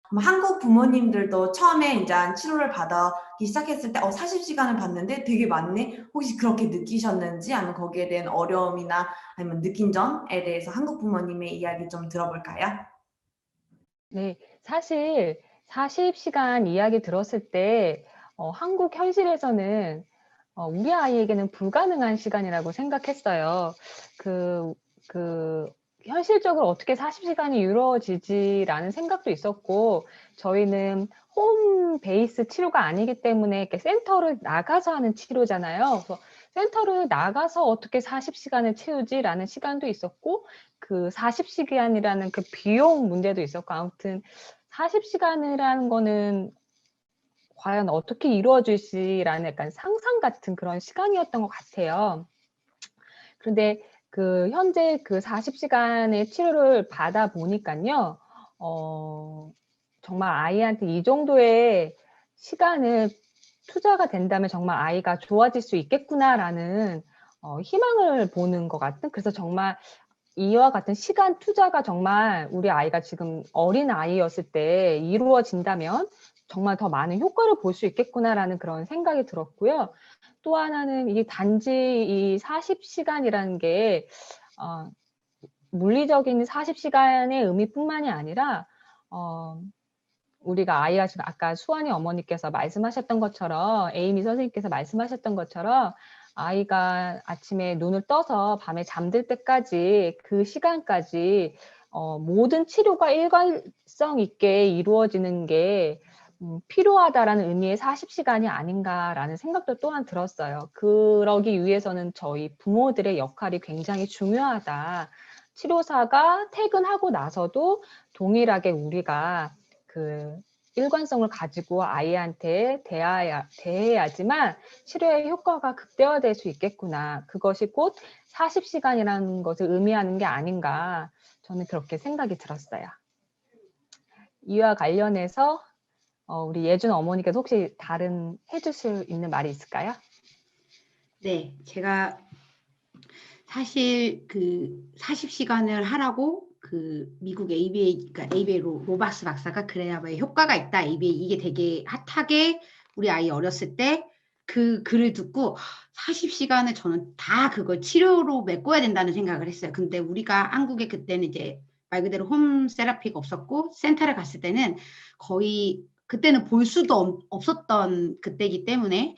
그럼 한국 부모님들도 처음에 이제 치료를 받기 시작했을 때 40시간을 받는데 되게 많네? 혹시 그렇게 느끼셨는지 아니면 거기에 대한 어려움이나 아니면 느낀 점에 대해서 한국 부모님의 이야기 좀 들어볼까요? 네. 사실 40시간 이야기 들었을 때 한국 현실에서는 우리 아이에게는 불가능한 시간이라고 생각했어요. 그 그 '현실적으로 어떻게 40시간이 이루어지지?'라는 생각도 있었고, 저희는 홈 베이스 치료가 아니기 때문에 이렇게 센터를 나가서 하는 치료잖아요. 그래서 '센터를 나가서 어떻게 40시간을 채우지?'라는 시간도 있었고, 그 40시간이라는 그 비용 문제도 있었고, 아무튼 40시간이라는 거는 과연 어떻게 이루어질지라는 약간 상상 같은 그런 시간이었던 것 같아요. 그런데 현재 그 40시간의 치료를 받아 보니깐요. 정말 아이한테 이 정도의 시간을 투자가 된다면 정말 '아이가 좋아질 수 있겠구나.'라는 희망을 보는 것 같은, 그래서 정말 이와 같은 시간 투자가 정말 우리 아이가 지금 어린아이였을 때 이루어진다면 '정말 더 많은 효과를 볼 수 있겠구나.'라는 그런 생각이 들었고요. 또 하나는 이게 단지 이 40시간이라는 게 어 물리적인 40시간의 의미뿐만이 아니라, 어 우리가 아이가 지금 아까 수환이 어머니께서 말씀하셨던 것처럼, 에이미 선생님께서 말씀하셨던 것처럼 아이가 아침에 눈을 떠서 밤에 잠들 때까지 그 시간까지 모든 치료가 일관성 있게 이루어지는 게 '필요하다.'라는 의미의 40시간이 아닌가라는 생각도 또한 들었어요. 그러기 위해서는 저희 부모들의 역할이 굉장히 중요하다. 치료사가 퇴근하고 나서도 동일하게 우리가 그 일관성을 가지고 아이한테 대해야지만 치료의 효과가 극대화될 수 있겠구나. 그것이 곧 40시간이라는 것을 의미하는 게 아닌가. 저는 그렇게 생각이 들었어요. 이와 관련해서 우리 예준 어머니께서 혹시 다른 해줄 수 있는 말이 있을까요? 네, 제가 사실 그 40시간을 하라고 그 미국 ABA, 그러니까 ABA 로박스 박사가 그래야 왜 효과가 있다. ABA 이게 되게 핫하게 우리 아이 어렸을 때 그 글을 듣고 40시간을 저는 다 그걸 치료로 메꿔야 된다는 생각을 했어요. 근데 우리가 한국에 그때는 이제 말 그대로 홈 세라피가 없었고 센터를 갔을 때는 거의 그때는 볼 수도 없었던 그때이기 때문에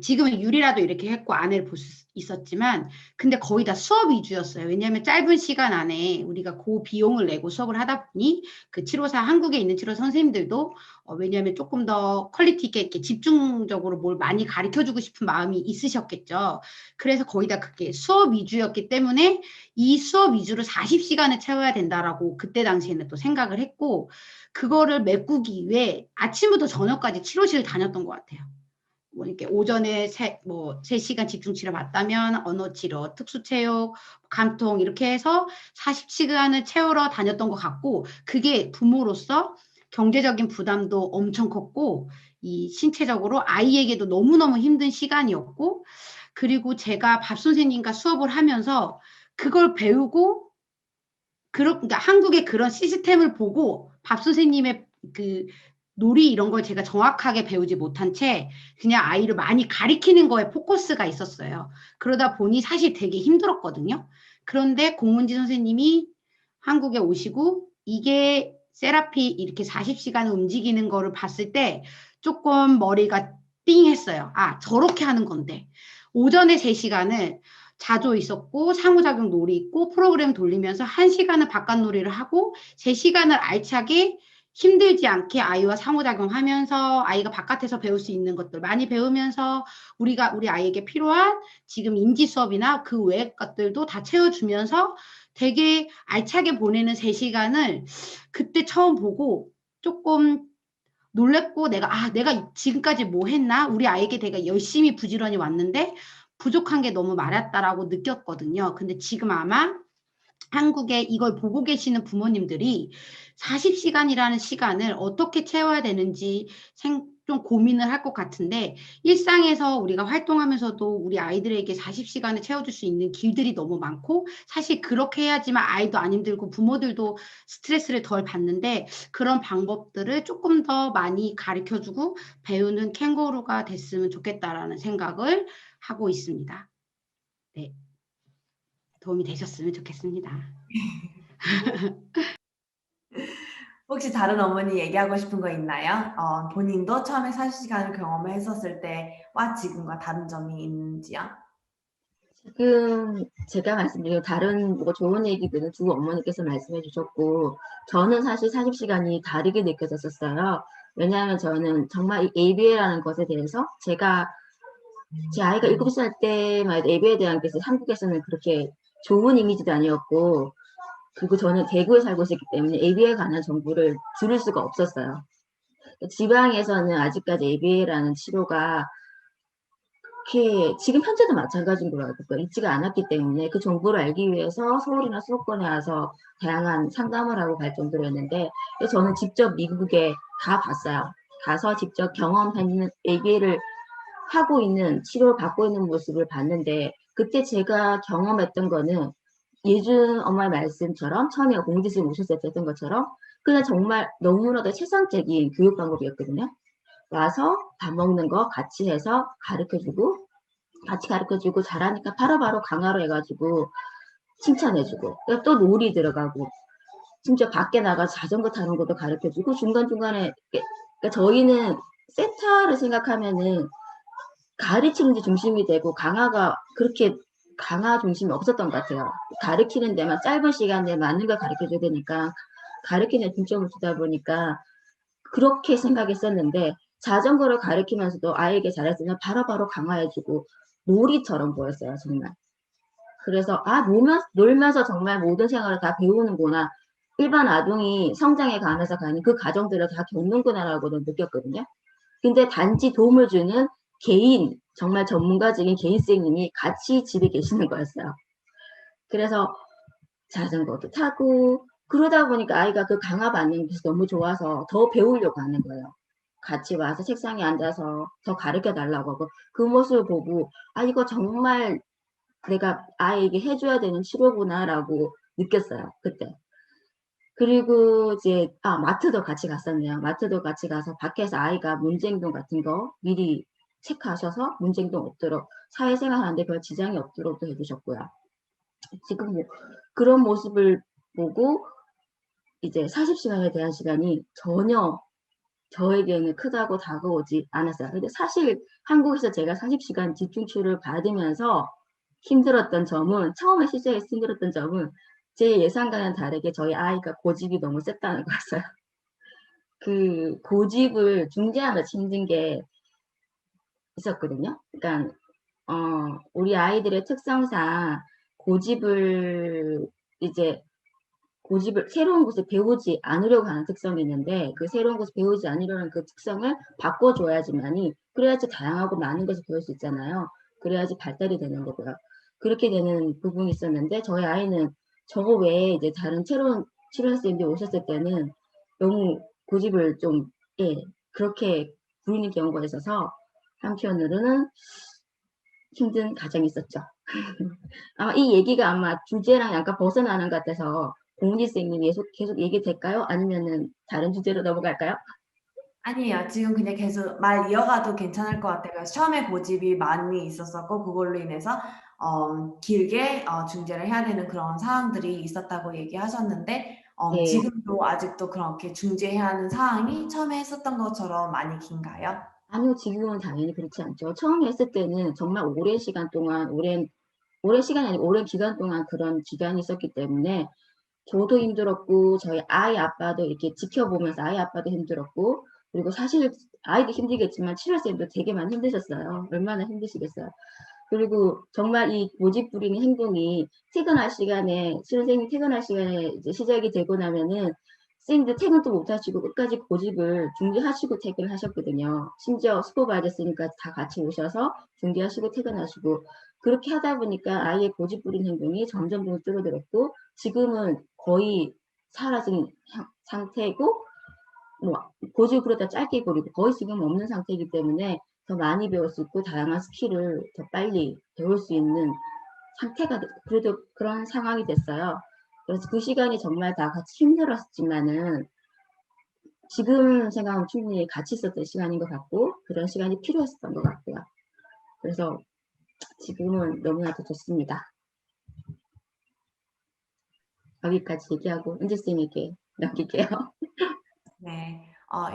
지금은 유리라도 이렇게 했고 아내를 볼 수 있었지만 근데 거의 다 수업 위주였어요. 왜냐하면 짧은 시간 안에 우리가 그 비용을 내고 수업을 하다 보니 그 치료사 한국에 있는 치료사 선생님들도 왜냐하면 조금 더 퀄리티 있게 이렇게 집중적으로 뭘 많이 가르쳐주고 싶은 마음이 있으셨겠죠. 그래서 거의 다 그게 수업 위주였기 때문에 이 수업 위주로 40시간을 채워야 된다라고 그때 당시에는 또 생각을 했고 그거를 메꾸기 위해 아침부터 저녁까지 치료실을 다녔던 것 같아요. 뭐 이렇게 오전에 3시간 집중 치료 받다면 언어 치료, 특수 체육, 감통 이렇게 해서 40시간을 채우러 다녔던 것 같고 그게 부모로서 경제적인 부담도 엄청 컸고 이 신체적으로 아이에게도 너무너무 힘든 시간이었고 그리고 제가 밥 선생님과 수업을 하면서 그걸 배우고 그러니까 한국의 그런 시스템을 보고 밥 선생님의 그 놀이 이런 걸 제가 정확하게 배우지 못한 채 그냥 아이를 많이 가리키는 거에 포커스가 있었어요. 그러다 보니 사실 되게 힘들었거든요. 그런데 공문지 선생님이 한국에 오시고 이게 세라피 이렇게 40시간 움직이는 거를 봤을 때 조금 머리가 띵 했어요. 아, 저렇게 하는 건데. 오전에 3시간을 자조 있었고 상호작용 놀이 있고 프로그램 돌리면서 1시간은 바깥놀이를 하고 3시간을 알차게 힘들지 않게 아이와 상호작용하면서 아이가 바깥에서 배울 수 있는 것들 많이 배우면서 우리가 우리 아이에게 필요한 지금 인지 수업이나 그 외의 것들도 다 채워주면서 되게 알차게 보내는 3시간을 그때 처음 보고 조금 놀랬고 내가 지금까지 뭐 했나? 우리 아이에게 내가 열심히 부지런히 왔는데 부족한 게 너무 많았다라고 느꼈거든요. 근데 지금 아마 한국에 이걸 보고 계시는 부모님들이 40시간이라는 시간을 어떻게 채워야 되는지 좀 좀 고민을 할 것 같은데 일상에서 우리가 활동하면서도 우리 아이들에게 40시간을 채워줄 수 있는 길들이 너무 많고 사실 그렇게 해야지만 아이도 안 힘들고 부모들도 스트레스를 덜 받는데 그런 방법들을 조금 더 많이 가르쳐주고 배우는 캥거루가 됐으면 좋겠다라는 생각을 하고 있습니다. 네, 도움이 되셨으면 좋겠습니다. 혹시 다른 어머니 얘기하고 싶은 거 있나요? 본인도 처음에 40시간을 경험을 했었을 때와 지금과 다른 점이 있는지요? 지금 제가 말씀드린 다른 뭐 좋은 얘기들은 두 어머니께서 말씀해 주셨고 저는 사실 40시간이 다르게 느껴졌었어요. 왜냐하면 저는 정말 이 ABA라는 것에 대해서 제가 제 아이가 7살 때만 해도 ABA에 대한 게 한국에서는 그렇게 좋은 이미지도 아니었고 그리고 저는 대구에 살고 있었기 때문에 ABA에 관한 정보를 들을 수가 없었어요. 지방에서는 아직까지 ABA라는 치료가 그렇게 지금 현재도 마찬가지인 걸로 알고 있고요. 있지가 않았기 때문에 그 정보를 알기 위해서 서울이나 수도권에 와서 다양한 상담을 하고 갈 정도였는데 저는 직접 미국에 가 봤어요. 가서 직접 경험하는 ABA를 하고 있는 치료를 받고 있는 모습을 봤는데 그때 제가 경험했던 거는 예준 엄마의 말씀처럼 처음에 공지쌤 오셨을 때 했던 것처럼 그냥 정말 너무나도 최상적인 교육 방법이었거든요. 와서 밥 먹는 거 같이 해서 가르쳐주고 같이 가르쳐주고 잘하니까 바로바로 강화로 해가지고 칭찬해주고 또 놀이 들어가고 심지어 밖에 나가서 자전거 타는 것도 가르쳐주고 중간중간에 그러니까 저희는 세타를 생각하면은 가르치는 데 중심이 되고 강화가 그렇게 강화 중심이 없었던 것 같아요. 가르치는 데만 짧은 시간에 많은 걸 가르쳐줘야 되니까 가르치는 데 중점을 두다 보니까 그렇게 생각했었는데 자전거를 가르치면서도 아이에게 잘했으면 바로바로 강화해주고 놀이처럼 보였어요, 정말. 그래서 놀면서 정말 모든 생활을 다 배우는구나. 일반 아동이 성장에 관해서 가는 그 과정들을 다 겪는구나라고도 느꼈거든요. 근데 단지 도움을 주는 개인, 정말 전문가적인 개인 선생님이 같이 집에 계시는 거였어요. 그래서 자전거도 타고 그러다 보니까 아이가 그 강화 받는 게 너무 좋아서 더 배우려고 하는 거예요. 같이 와서 책상에 앉아서 더 가르쳐 달라고 하고 그 모습을 보고 이거 정말 내가 아이에게 해줘야 되는 치료구나라고 느꼈어요. 그때. 그리고 이제 마트도 같이 갔었네요. 마트도 같이 가서 밖에서 아이가 문제행동 같은 거 미리 체크하셔서 문제행동 없도록 사회생활 하는데 별 지장이 없도록도 해주셨고요. 지금 뭐 그런 모습을 보고 이제 40시간에 대한 시간이 전혀 저에게는 크다고 다가오지 않았어요. 근데 사실 한국에서 제가 40시간 집중치료를 받으면서 힘들었던 점은 처음에 시작해서 힘들었던 점은 제 예상과는 다르게 저희 아이가 고집이 너무 셌다는 거였어요. 그 고집을 중재하면서 힘든 게 있었거든요. 그러니까 우리 아이들의 특성상 고집을 이제 새로운 것을 배우지 않으려고 하는 특성이 있는데 그 새로운 것을 배우지 않으려는 그 특성을 바꿔줘야지만이 그래야지 다양하고 많은 것을 배울 수 있잖아요. 그래야지 발달이 되는 거고요. 그렇게 되는 부분이 있었는데 저희 아이는 저거 외에 이제 다른 새로운 치료 선생님들이 오셨을 때는 너무 고집을 좀 그렇게 부리는 경우가 있어서 한편으로는 힘든 가정이 있었죠. 아마 이 얘기가 아마 주제랑 약간 벗어나는 것 같아서 공지 선생님이 계속 얘기 될까요? 아니면은 다른 주제로 넘어갈까요? 아니에요. 지금 그냥 계속 말 이어가도 괜찮을 것 같아요. 그래서 처음에 고집이 많이 있었었고 그걸로 인해서 길게 중재를 해야 되는 그런 상황들이 있었다고 얘기하셨는데 네. 지금도 아직도 그렇게 중재해야 하는 상황이 처음에 했었던 것처럼 많이 긴가요? 아니요, 지금은 당연히 그렇지 않죠. 처음에 했을 때는 정말 오랜 시간 동안, 오랜 시간이 아니고 오랜 기간 동안 그런 기간이 있었기 때문에 저도 힘들었고, 저희 아이 아빠도 이렇게 지켜보면서 아이 아빠도 힘들었고, 그리고 사실 아이도 힘들겠지만 치료쌤도 되게 많이 힘드셨어요. 얼마나 힘드시겠어요. 그리고 정말 이 고집 부리는 행동이 퇴근할 시간에, 선생님이 퇴근할 시간에 이제 시작이 되고 나면은 선생님들 퇴근도 못 하시고 끝까지 고집을 중지하시고 퇴근하셨거든요. 심지어 수고받았으니까 다 같이 오셔서 중지하시고 퇴근하시고 그렇게 하다 보니까 아이의 고집 부린 행동이 점점 줄어들었고 지금은 거의 사라진 상태고 뭐 고집을 부렸다 짧게 고르고 거의 지금 없는 상태이기 때문에 더 많이 배울 수 있고 다양한 스킬을 더 빨리 배울 수 있는 상태가 그래도 그런 상황이 됐어요. 그래서 그 시간이 정말 다 같이 힘들었지만은 지금 생각하면 충분히 같이 있었던 시간인 것 같고 그런 시간이 필요했었던 것 같고요. 그래서 지금은 너무나도 좋습니다. 여기까지 얘기하고 은지쌤에게 넘길게요. 네.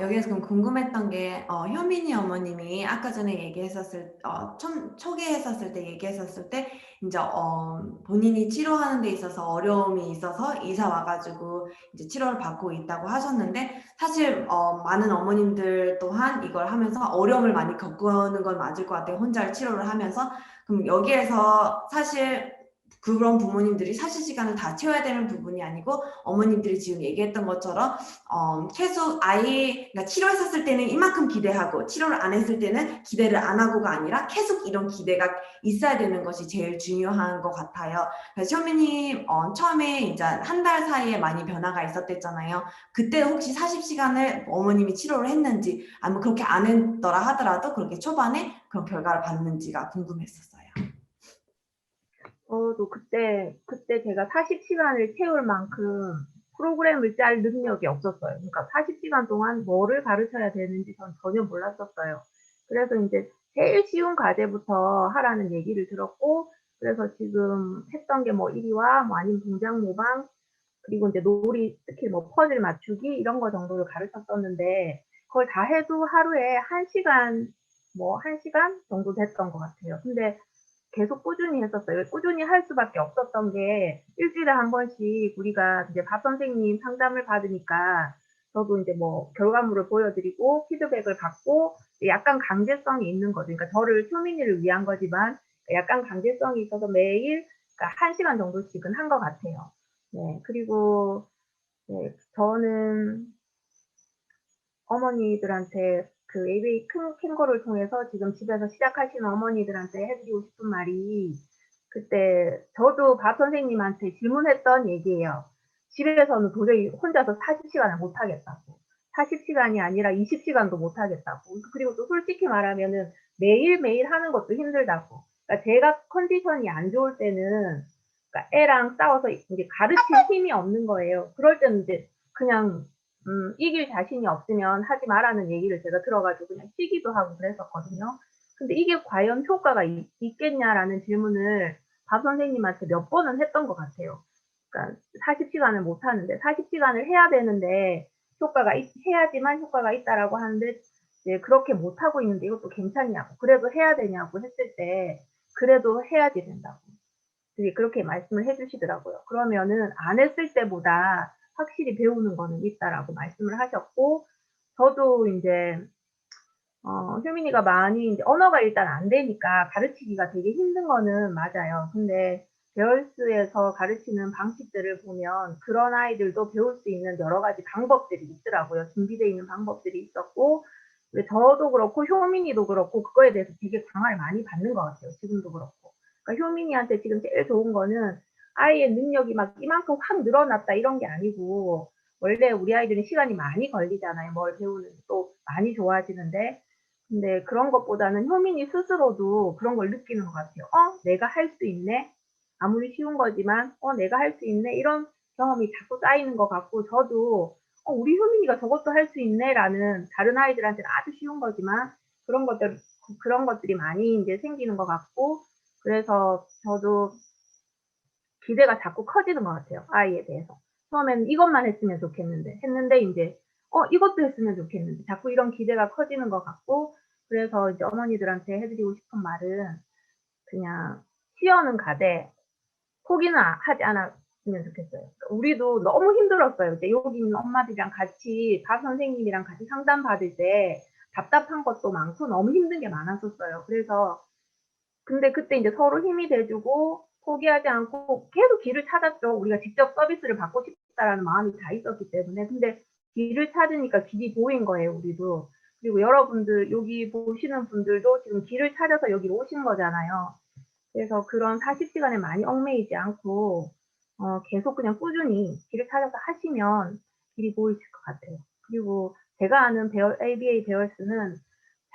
여기에서 그럼 궁금했던 게, 효민이 어머님이 아까 전에 초기했었을 때 얘기했었을 때, 이제, 본인이 치료하는 데 있어서 어려움이 있어서 이사 와가지고 이제 치료를 받고 있다고 하셨는데, 사실, 많은 어머님들 또한 이걸 하면서 어려움을 많이 겪는 건 맞을 것 같아요. 혼자 치료를 하면서. 그럼 여기에서 사실 그런 부모님들이 사실 시간을 다 채워야 되는 부분이 아니고, 어머님들이 지금 얘기했던 것처럼 계속 그러니까 치료했었을 때는 이만큼 기대하고 치료를 안 했을 때는 기대를 안 하고가 아니라 계속 이런 기대가 있어야 되는 것이 제일 중요한 것 같아요. 그래서 효민님 처음에 이제 한 달 사이에 많이 변화가 있었댔잖아요. 그때 혹시 40시간을 어머님이 치료를 했는지 아니면 그렇게 안 했더라 하더라도 그렇게 초반에 그런 결과를 봤는지가 궁금했었어요. 저도 그때 제가 40시간을 채울 만큼 프로그램을 짤 능력이 없었어요. 그러니까 40시간 동안 뭐를 가르쳐야 되는지 전 전혀 몰랐었어요. 그래서 이제 제일 쉬운 과제부터 하라는 얘기를 들었고, 그래서 지금 했던 게 뭐 1위와 뭐 아니면 동작 모방, 그리고 이제 놀이, 특히 뭐 퍼즐 맞추기 이런 거 정도를 가르쳤었는데, 그걸 다 해도 하루에 1시간, 뭐 1시간 정도 됐던 것 같아요. 근데 계속 꾸준히 했었어요. 꾸준히 할 수밖에 없었던 게 일주일에 한 번씩 우리가 이제 밥 선생님 상담을 받으니까 저도 이제 뭐 결과물을 보여드리고 피드백을 받고 약간 강제성이 있는 거죠. 그러니까 저를 효민이를 위한 거지만 약간 강제성이 있어서 매일 그러니까 1시간 정도씩은 한 것 같아요. 네. 그리고 네, 저는 어머니들한테 그 ABA 캥거를 통해서 지금 집에서 시작하시는 어머니들한테 해드리고 싶은 말이, 그때 저도 밥 선생님한테 질문했던 얘기예요. 집에서는 도저히 혼자서 40시간을 못 하겠다고. 40시간이 아니라 20시간도 못 하겠다고. 그리고 또 솔직히 말하면은 매일매일 하는 것도 힘들다고. 그러니까 제가 컨디션이 안 좋을 때는 그러니까 애랑 싸워서 이제 가르칠 힘이 없는 거예요. 그럴 때는 이제 그냥 이길 자신이 없으면 하지 말라는 얘기를 제가 들어가지고 그냥 쉬기도 하고 그랬었거든요. 근데 이게 과연 효과가 있겠냐라는 질문을 밥 선생님한테 몇 번은 했던 것 같아요. 그러니까 40시간을 못 하는데 40시간을 해야 되는데 해야지만 효과가 있다라고 하는데 이제 그렇게 못 하고 있는데 이것도 괜찮냐고, 그래도 해야 되냐고 했을 때 그래도 해야지 된다고. 그렇게 말씀을 해주시더라고요. 그러면은 안 했을 때보다 확실히 배우는 거는 있다라고 말씀을 하셨고, 저도 이제 효민이가 많이 이제 언어가 일단 안 되니까 가르치기가 되게 힘든 거는 맞아요. 근데 베얼스에서 가르치는 방식들을 보면 그런 아이들도 배울 수 있는 여러 가지 방법들이 있더라고요. 준비되어 있는 방법들이 있었고, 저도 그렇고 효민이도 그렇고 그거에 대해서 되게 강화를 많이 받는 것 같아요. 지금도 그렇고. 그러니까 효민이한테 지금 제일 좋은 거는 아이의 능력이 막 이만큼 확 늘어났다 이런 게 아니고, 원래 우리 아이들은 시간이 많이 걸리잖아요. 뭘 배우는 또 많이 좋아지는데. 근데 그런 것보다는 효민이 스스로도 그런 걸 느끼는 것 같아요. 내가 할 수 있네. 아무리 쉬운 거지만 내가 할 수 있네. 이런 경험이 자꾸 쌓이는 것 같고, 저도 우리 효민이가 저것도 할 수 있네라는, 다른 아이들한테는 아주 쉬운 거지만 그런 것들이 많이 이제 생기는 것 같고, 그래서 저도 기대가 자꾸 커지는 것 같아요. 아이에 대해서. 처음에는 이것만 했으면 좋겠는데 했는데 이제 이것도 했으면 좋겠는데 자꾸 이런 기대가 커지는 것 같고, 그래서 이제 어머니들한테 해드리고 싶은 말은 그냥 시연은 가되 포기는 하지 않았으면 좋겠어요. 그러니까 우리도 너무 힘들었어요. 이제 여기 있는 엄마들이랑 같이 밥 선생님이랑 같이 상담 받을 때 답답한 것도 많고 너무 힘든 게 많았었어요. 그래서 근데 그때 이제 서로 힘이 돼주고 포기하지 않고 계속 길을 찾았죠. 우리가 직접 서비스를 받고 싶다라는 마음이 다 있었기 때문에. 근데 길을 찾으니까 길이 보인 거예요, 우리도. 그리고 여러분들, 여기 보시는 분들도 지금 길을 찾아서 여기 오신 거잖아요. 그래서 그런 40시간에 많이 얽매이지 않고 계속 그냥 꾸준히 길을 찾아서 하시면 길이 보이실 것 같아요. 그리고 제가 아는 ABA 배열스는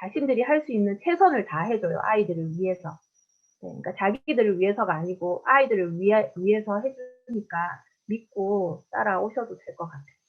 자신들이 할 수 있는 최선을 다해줘요. 아이들을 위해서. 네, 그러니까 자기들을 위해서가 아니고 아이들을 위해서 해주니까 믿고 따라오셔도 될 것 같아요.